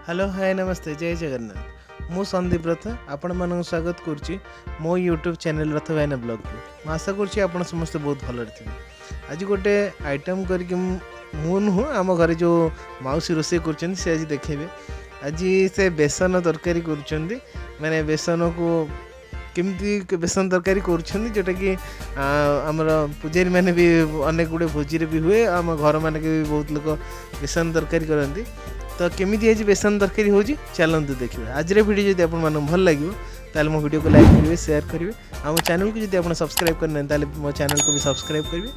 Hello hi नमस्ते जय जगन्नाथ मु संदीप रथ आपण मानक स्वागत करुच्ची मो यूट्यूब चैनल रथ भाईना ब्लॉग को आशा करुच्ची आपण समस्ते बहुत भल थे आज गोटे आइटम करके मु नुह आम घरे जो मौसी रोसे कर आज देखेबे आज से बेसन तरकारी कर माने बेसन को केमती बेसन तरकारी कर जोटा कि आमर पूजारी मैंने भी अनेक गुड़े भोजी भी हुए आम घर मानक भी बहुत लोग बेसन तरकारी करती तो केमी आज बेसन तरकारी हो चलते देखिए आज वीडियो जब आप भल लगे ताले मो वीडियो को लाइक करेंगे शेयर करेंगे आम चैनल को जब आप सब्सक्राइब करना ताले मो चैनल को भी सब्सक्राइब करेंगे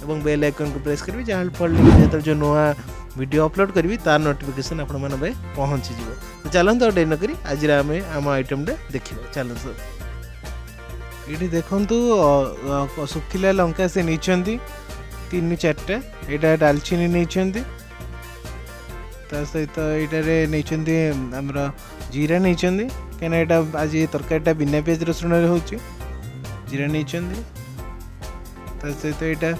और बेल आइकन को प्रेस करेंगे जहाँ फल जो जो नुआ वीडियो अपलोड करी तार नोटिफिकेशन आप पहुँची जाव तो चलते और डेर नक आज आम आइटम देखिए चलते ये देखु सुखिला लंका से नहीं 3-4टा यहाँ डालचीनी नहीं सहित ये नहीं आमर जीरा नहीं कहीं आज तरकारीटा बिना पियाज रसुण हो जीरा नहीं सहित यहाँ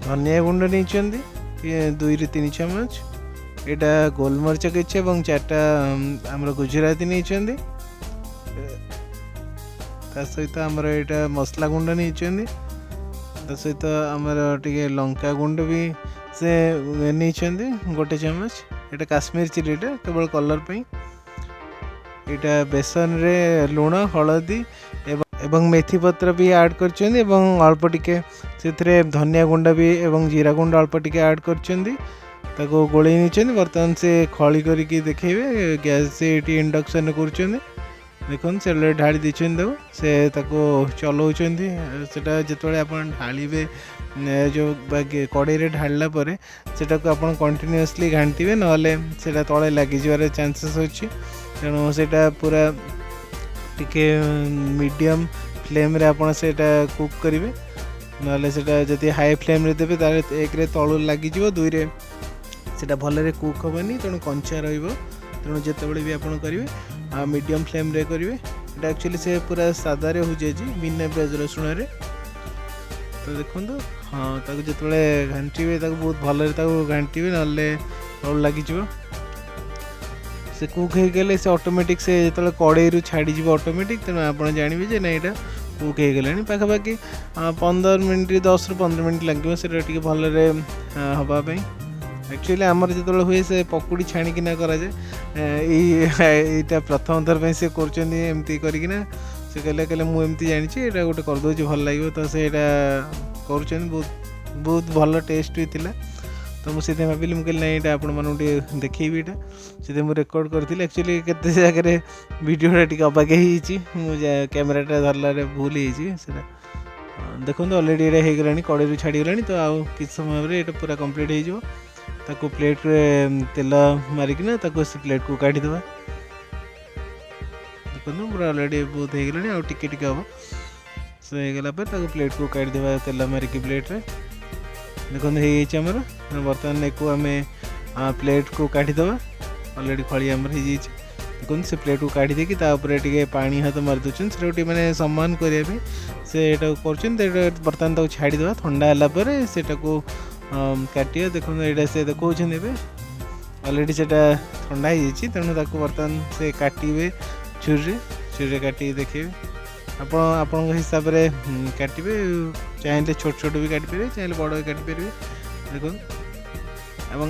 धनिया गुंड नहीं 2-3 चम्मच यहाँ गोलमरीच किसी और 4टा आमर गुजराती नहीं सहित आमर यहाँ मसला गुंड नहीं सहित आमर टे लंका गुंड भी से नहीं 1 चम्मच यहाँ काश्मीर चिलीटा केवल कलर पे यहाँ बेसन रे लुण हलदी एवं मेथी पत्र भी ऐड कर अल्प टिके से धनिया गुंड भी एवं जीरा गुंड अल्प टिके ऐड कर गोले नहीं बर्तमान से खली करके देखेबे गैस से इंडक्शन कर देखो से ढाड़ी देते से चलाऊँगा जो आप ढाले जो कड़े ढाला को आप कंटिन्यूअसली घांटे ना तले लगिजार चांसेस अच्छी तेणु से पूरा टिके मीडियम फ्लेम रे आप कुक करेंगे ना जब हाई फ्लेम रे देवे ताले एक तलू लगी 2 रे से भल कुक हेनी तेणु कंचा तेणु जितेबाला भी आप करेंगे मीडियम फ्लेम रे करेंगे ये एक्चुअली से पूरा सादा रे हो जाए बिना प्याज रसुण तो देखो हाँ जो घाटे बहुत भल घाटे ना तल लगी से कुक हो गले से ऑटोमेटिक से जो कड़े रू छाड़ी ऑटोमेटिक तेणु आप जानवे ना यहाँ कुक हो गला पाखापाखि 15 मिनट 10-15 मिनट लगे से भल हाँपाई एक्चुअली आमर जो हुए से पकुड़ी छाणिकिना कराए यहाँ प्रथम थर पर से करमती करना से कहले मुझे जानी यहाँ गोटे करदे भल लगे तो से कर बहुत भल टेस्ट भी थिला तो मुझे भाविली मुझे ना यहाँ आपण देखेबी यहाँ से मुझे रेकर्ड करी एक्चुअली केते जगह वीडियोटा टी अबागे मुझे कैमेराटा धरला भूल होता देखो अलरेडी ये हो गला कड़े छाड़ी गला तो आउ कि समय ये पूरा कंप्लीट हो प्लेट तेल मारिकिना से प्लेट को काढ़ीदे देखो पूरा अलरेडी बहुत हो गला आउ टिके हम से होगला प्लेट को काढ़ीदे तेल मारिकी प्लेट रे देखो होमर बर्तमान एक आम प्लेट को काढ़ीदे अलरेडी खड़ी आमर हो देखो से प्लेट को काढ़ी देकी टे पानी हाथ मारी दूसरी से गोटे मैंने सम्मान करने से कर बर्तमान छाड़ीदे ठंडा है काटिया देखो यहाँ से देखो अलरेडी से ठंडा हो तेणु बर्तमान से काटे छुरी काटिक देखिए आपण हिसाब से काटे चाहिए छोट छोट भी काटिपारे चाहिए बड़ भी काटिपारे देखो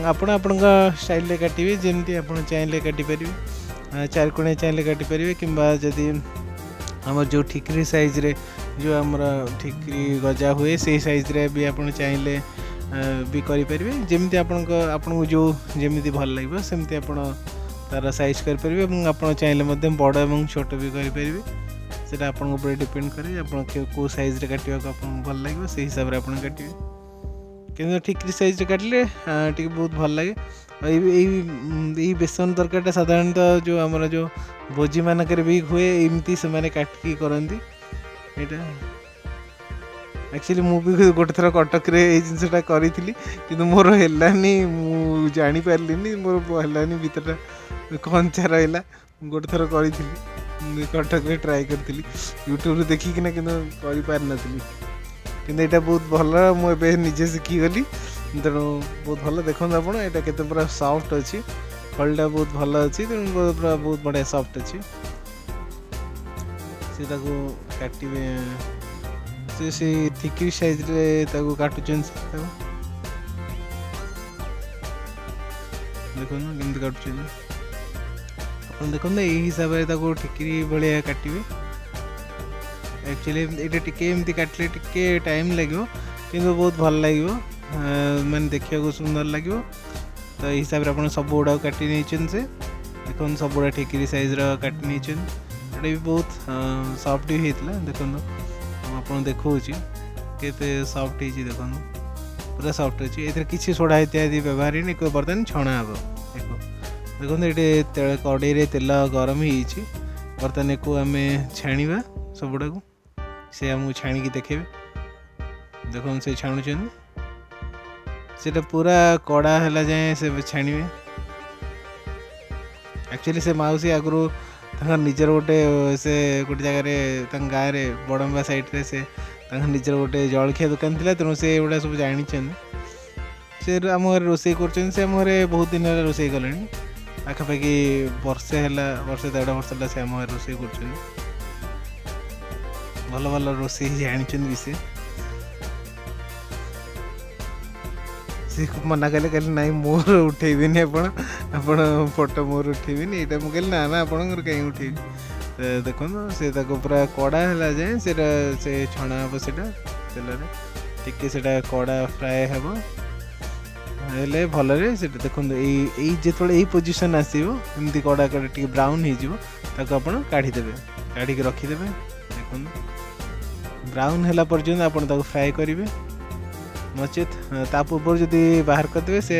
आपण स्टाइल काटे जमी आप चाहिए काटिपारे 4 कोण चाहिए काटिपारे कि जदि आम जो ठिकरी साइज रे जो आमर ठिकरी गजा हुए से साइज रे भी आप चाहिए भी करेंगे जमी आपको जो जमी भल लगे सेमती आप तार साइज करेंगे आप चाहिए बड़ और छोट भी करेंगे से आपको डिपेंड करे आप साइज रे काटा भल लगे से हिसाब से आप काटे कि ठिकरी साइज काटिले टी बहुत भल लगे यही बेसन तरकारीटा साधारणतः जो आमर जो भोजी मानक भी हुए एमती से काटिकी करती यहाँ एक्चुअली मुझे गोटे थर कटक जिनसा करी कि मोर है मु जानी पार्ली मोर है भितर कंचा रहा गोटे थर करी कटक ट्राए करी यूट्यूब देखिकिना कि पार नी कि बहुत भल मुझे निजे शिखीगली तेणु बहुत भल देखो आप पूरा सॉफ्ट अच्छी फलटा बहुत भल अच्छी तेणु पूरा बहुत बढ़िया सॉफ्ट अच्छी से काटे से थिकी साइज रे काटुचन देखो केमती काटुचन आप देखो यही हिसाब से ठिकी भाया काटे एक्चुअली ये टिके एमती काटिले टिके टाइम लगे कि बहुत भल लगे माने देखा सुंदर लगे तो यही हिसाब से आप सब गुड़ा काटी नहीं से देखो सब गुड़ा ठिकी साइज काटी नहीं ये भी बहुत सॉफ्ट भी होता देखो आप देखा केते सॉफ्ट हो देखो पूरा सॉफ्ट अच्छी ये किसी सोडा इत्यादि व्यवहार नहीं बर्तमान छणा हम देखो ये कड़े तेल गरम हो बर्तमान को आम छाणा सब गुड़ा को से आमको छाणी देखेबे देखो से छाणुच से पूरा कड़ा है जाए से छाणवे एक्चुअली से मौसी आगु निजर गोटे से गोटे जगह गाँव में बड़म्बा साइड से निजर गोटे जलखिया दुकान थी तेणु से गुड़ा सब जानी से आम घर रोसे कर बहुत दिन है रोसे कले पाखापाखि वर्षे है वर्षे 1.5 वर्ष है से आम घर रोसे कर भल भल रोसे जानी विषय सी मना कले कहले नाई मोर उठेबी आपण फोटो मोर उठेबी यहाँ मुझे ना ना आप कहीं उठे देखो से पूरा कड़ा है जाए से छणा हम से तेल टिके से कड़ा फ्राए हम हेले भल देखो जो यही पोजिशन आसो एमती कड़ा कड़ा टी ब्राउन हो काढ़ीदेवे काढ़ी रखीदे देखो ब्राउन है पर्यटन आप फ्राए करेंगे नचेत ता पूर्व जदि बाहर करदे से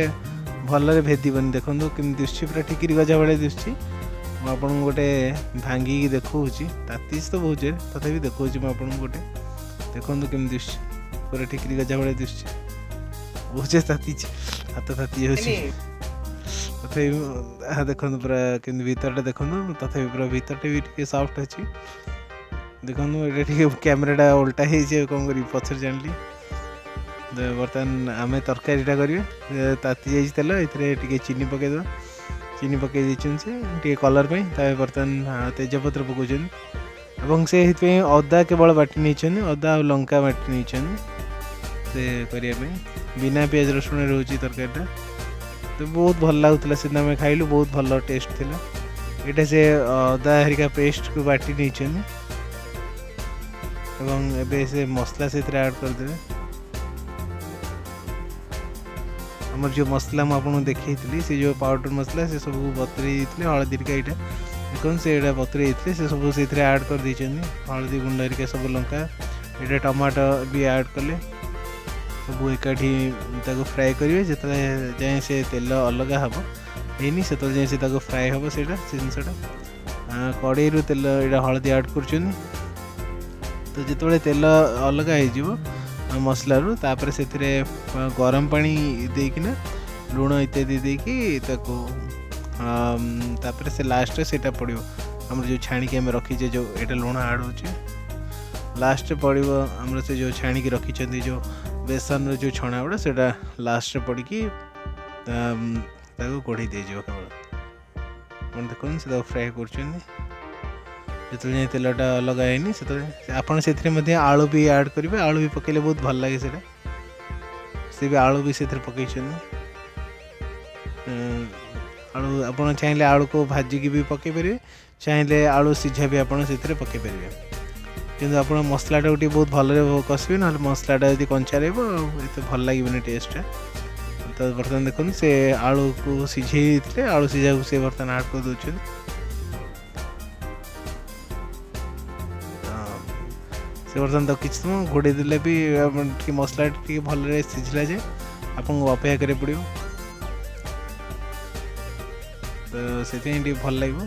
भल भेदबनी देखो कमी दिशुची पूरा ठिकी गजा भाई दिशुची मुझे गोटे भांगी देखा तातीस तो बहुत जोर तथापि देखा मुझे गोटे देखो कमी दिशुची पूरा ठिकी गजा भाई दिशुची बहुत ताती हाथ ताती तथापि देखो पूरा कमी भीतर देखो तथापि पूरा भीतर भी सॉफ्ट अच्छी देखो ये कैमेराटा उल्टा हो कौन कर पचर जानी बर्तमान आम तरकारीटा करेंगे ताती जाइए तेल ये चीनी पकईद चीनी पकई से कलर पे बर्तमान तेजपत्र पकाउन से अदा केवल बाटी नहीं अदा और लंका बाटी नहीं से करने बिना पियाज रसुण रोचे तरकारीटा तो बहुत भल लगुला से आम खाइलु बहुत भल टेस्ट थी यहाँ से अदा हरिका पेस्ट को बाटी नहीं से मसला से ऐड करदे आमर जो मसला मुझे देखी से जो पाउडर मसला से सब बतरे हलदी यहाँ देखो से बतरे से सब से ऐड कर दी हलदी गुंड हरिका सब लंका ये टमाटो भी ऐड कले सब एकाठी फ्राए करेंगे जो जाए से तेल अलग हम है से जाए से फ्राए हम से जिनसा कड़े तेल ये हलदी ऐड कर तो जो तेल अलग हो मसला रू तापर से गरम पानी देकिना लुण इत्यादि देकी तापर से लास्ट से पड़ो आम जो छाणिकी आम रखीचे जो ये लुण आड हो लास्ट पड़ो आम से जो छाणिकी रखी जो बेसन जो छणा गुड़ा से लास्ट पड़ी कढ़ी दीजिए केवल देखो से फ्राए कर जो तेलटा अलग है से आपड़ से आलू भी ऐड करेंगे आलू भी पकेले बहुत भल लगे से भी आलू भी से पकई आलू आप चाहिए आलू को भाजिकी भी पकई पारे चाहिए आलू सिझा भी आप पकई पारे कि आप मसलाटा गोटे बहुत भल कषे ना मसलाटा यदि कंचा रही भल लगे टेस्टा तो बर्तमान देखो से आलू को सिझे आलू सिझा को सी बर्तमान ऐड कर दौरान से बर्तमान तो किसी तुम घोड़े देले भी मसला टी भल सिझला जाए आपको अपेक्षा करे पड़ो तो से भल लगे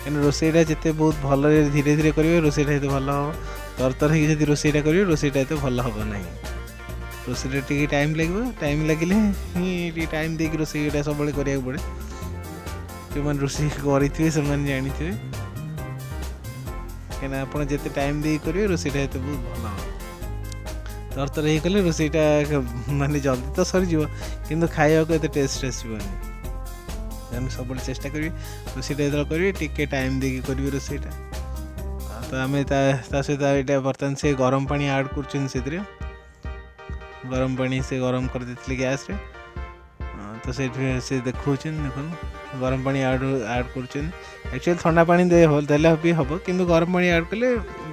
कहीं रोसईटा जिते बहुत भल धीरे धीरे करेंगे रोसईटा ये भल हम तरतर हो रोसईटा करेंगे रोसईटा ये भल हम ना रोसईटा टी टाइम लगे टाइम लगे ही टाइम देक रोसईटा सब करा पड़े जो मैंने रोसई करेंगे से जानी थे कहीं आप जिते टाइम दे करेंगे रोसईटा ये बहुत भल हम तरतर ही कले रोसईटा माने जल्दी तो सरीज कि खाया को टेस्ट आसबनी ଆମେ ସବୁବେଳେ ଚେଷ୍ଟା କରିବି ରୋଷେଇଟା ଯେତେବେଳେ କରିବି ଟିକେ ଟାଇମ୍ ଦେଇକି କରିବି ରୋଷେଇଟା। ତ ଆମେ ତା ସହିତ ଏଇଟା ବର୍ତ୍ତମାନ ସେ ଗରମ ପାଣି ଆଡ଼୍ କରୁଛନ୍ତି, ସେଥିରେ ଗରମ ପାଣି ସେ ଗରମ କରିଦେଇଥିଲେ ଗ୍ୟାସ୍ରେ। ତ ସେଇଠି ସେ ଦେଖାଉଛନ୍ତି, ଦେଖନ୍ତୁ ଗରମ ପାଣି ଆଡ଼୍ କରୁଛନ୍ତି। ଆକ୍ଚୁଆଲି ଥଣ୍ଡା ପାଣି ଦେଲେ ବି ହେବ, କିନ୍ତୁ ଗରମ ପାଣି ଆଡ଼୍ କଲେ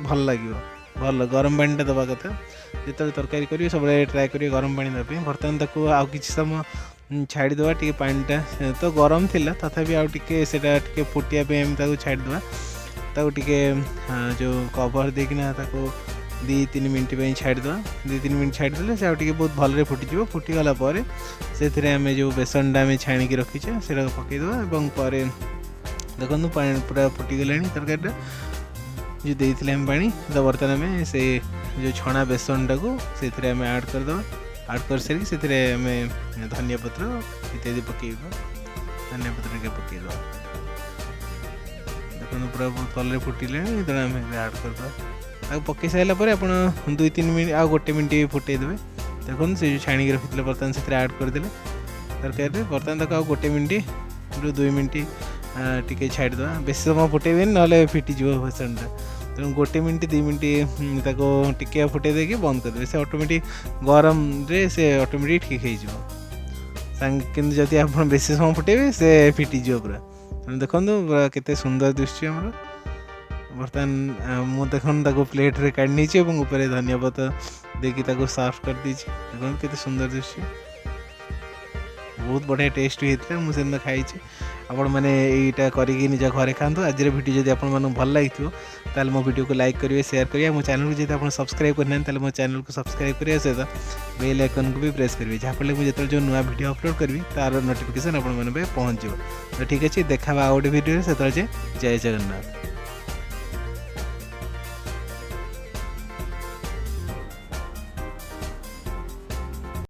ଭଲ ଲାଗିବ। ଭଲ ଗରମ ପାଣିଟା ଦେବା କଥା। ଯେତେବେଳେ ତରକାରୀ କରିବେ ସବୁବେଳେ ଟ୍ରାଏ କରିବେ ଗରମ ପାଣି ଦେବା ପାଇଁ। ବର୍ତ୍ତମାନ ତାକୁ ଆଉ କିଛି ସମୟ ଛାଡ଼ିଦେବା, ଟିକେ ପାଣିଟା ତ ଗରମ ଥିଲା ତଥାପି ଆଉ ଟିକେ ସେଇଟା ଟିକେ ଫୁଟିବା ପାଇଁ ଆମେ ତାକୁ ଛାଡ଼ିଦେବା। ତାକୁ ଟିକେ ଯେଉଁ କଭର୍ ଦେଇକିନା ତାକୁ 2-3 ମିନିଟ୍ ପାଇଁ ଛାଡ଼ିଦେବା। 2-3 ମିନିଟ୍ ଛାଡ଼ିଦେଲେ ସେ ଆଉ ଟିକେ ବହୁତ ଭଲରେ ଫୁଟିଯିବ। ଫୁଟିଗଲା ପରେ ସେଥିରେ ଆମେ ଯେଉଁ ବେସନଟା ଆମେ ଛାଣିକି ରଖିଛେ ସେଇଟାକୁ ପକାଇଦେବା। ଏବଂ ପରେ ଦେଖନ୍ତୁ ପାଣି ପୁରା ଫୁଟିଗଲାଣି ତରକାରୀଟା ଯେଉଁ ଦେଇଥିଲେ ଆମେ ପାଣି। ତ ବର୍ତ୍ତମାନ ଆମେ ସେ ଯେଉଁ ଛଣା ବେସନଟାକୁ ସେଥିରେ ଆମେ ଆଡ଼୍ କରିଦେବା। ଆଡ଼୍ କରିସାରିକି ସେଥିରେ ଆମେ ଧନିଆ ପତ୍ର ଇତ୍ୟାଦି ପକାଇବା। ଧନିଆ ପତ୍ର ଟିକେ ପକାଇଦେବା। ଦେଖନ୍ତୁ ପୁରା ବହୁତ ଭଲରେ ଫୁଟିଲାଣି। ଯେତେବେଳେ ଆମେ ଆଡ଼୍ କରିଦେବା, ତାକୁ ପକାଇ ସାରିଲା ପରେ ଆପଣ 2-3 ମିନିଟ୍ ଆଉ 1 ମିନିଟ୍ ଫୁଟାଇ ଦେବେ। ଦେଖନ୍ତୁ ସେ ଯେଉଁ ଛାଣିକି ରଖିଥିଲେ ବର୍ତ୍ତମାନ ସେଥିରେ ଆଡ଼୍ କରିଦେଲେ ତରକାରୀରେ। ବର୍ତ୍ତମାନ ତାକୁ ଆଉ 1 ମିନିଟ୍ରୁ 2 ମିନିଟ୍ ଟିକେ ଛାଡ଼ିଦେବା। ବେଶୀ ସମୟ ଫୁଟାଇବେନି, ନହେଲେ ଫିଟିଯିବ ବେସନଟା। ତେଣୁ 1 ମିନିଟ୍ 2 ମିନିଟ୍ ତାକୁ ଟିକେ ଫୁଟାଇ ଦେଇକି ବନ୍ଦ କରିଦେବେ। ସେ ଅଟୋମେଟିକ୍ ଗରମରେ ସେ ଅଟୋମେଟିକ୍ ଠିକ୍ ହେଇଯିବ। କିନ୍ତୁ ଯଦି ଆପଣ ବେଶୀ ସମୟ ଫୁଟାଇବେ ସେ ଫିଟିଯିବ ପୁରା। ତେଣୁ ଦେଖନ୍ତୁ କେତେ ସୁନ୍ଦର ଦିଶୁଛି ଆମର। ବର୍ତ୍ତମାନ ମୁଁ ଦେଖନ୍ତୁ ତାକୁ ପ୍ଲେଟ୍ରେ କାଢ଼ି ନେଇଛି ଏବଂ ଉପରେ ଧନିଆ ପତ୍ର ଦେଇକି ତାକୁ ସର୍ଭ କରିଦେଇଛି। ଦେଖନ୍ତୁ କେତେ ସୁନ୍ଦର ଦିଶୁଛି। ବହୁତ ବଢ଼ିଆ ଟେଷ୍ଟ ହେଇଥିଲା। ମୁଁ ସେଦିନ ଖାଇଛି। ଆପଣମାନେ ଏଇଟା କରିକି ନିଜ ଘରେ ଖାଆନ୍ତୁ। ଆଜିର ଭିଡ଼ିଓ ଯଦି ଆପଣମାନଙ୍କୁ ଭଲ ଲାଗିଥିବ ତାହେଲେ ମୋ ଭିଡ଼ିଓକୁ ଲାଇକ୍ କରିବେ, ସେୟାର କରିବେ। ମୋ ଚ୍ୟାନେଲକୁ ଯଦି ଆପଣ ସବସ୍କ୍ରାଇବ୍ କରିନାହାନ୍ତି ତାହେଲେ ମୋ ଚ୍ୟାନେଲକୁ ସବସ୍କ୍ରାଇବ୍ କରିବା ସହିତ ବେଲ୍ ଆଇକନ୍କୁ ବି ପ୍ରେସ୍ କରିବେ, ଯାହାଫଳରେ ମୁଁ ଯେତେବେଳେ ଯେଉଁ ନୂଆ ଭିଡ଼ିଓ ଅପଲୋଡ଼ କରିବି ତାର ନୋଟିଫିକେସନ୍ ଆପଣମାନଙ୍କ ପାଖରେ ପହଞ୍ଚିବ। ତ ଠିକ୍ ଅଛି, ଦେଖା ହେବା ଆଉ ଗୋଟେ ଭିଡ଼ିଓରେ। ସେତେବେଳେ ଜୟ ଜଗନ୍ନାଥ।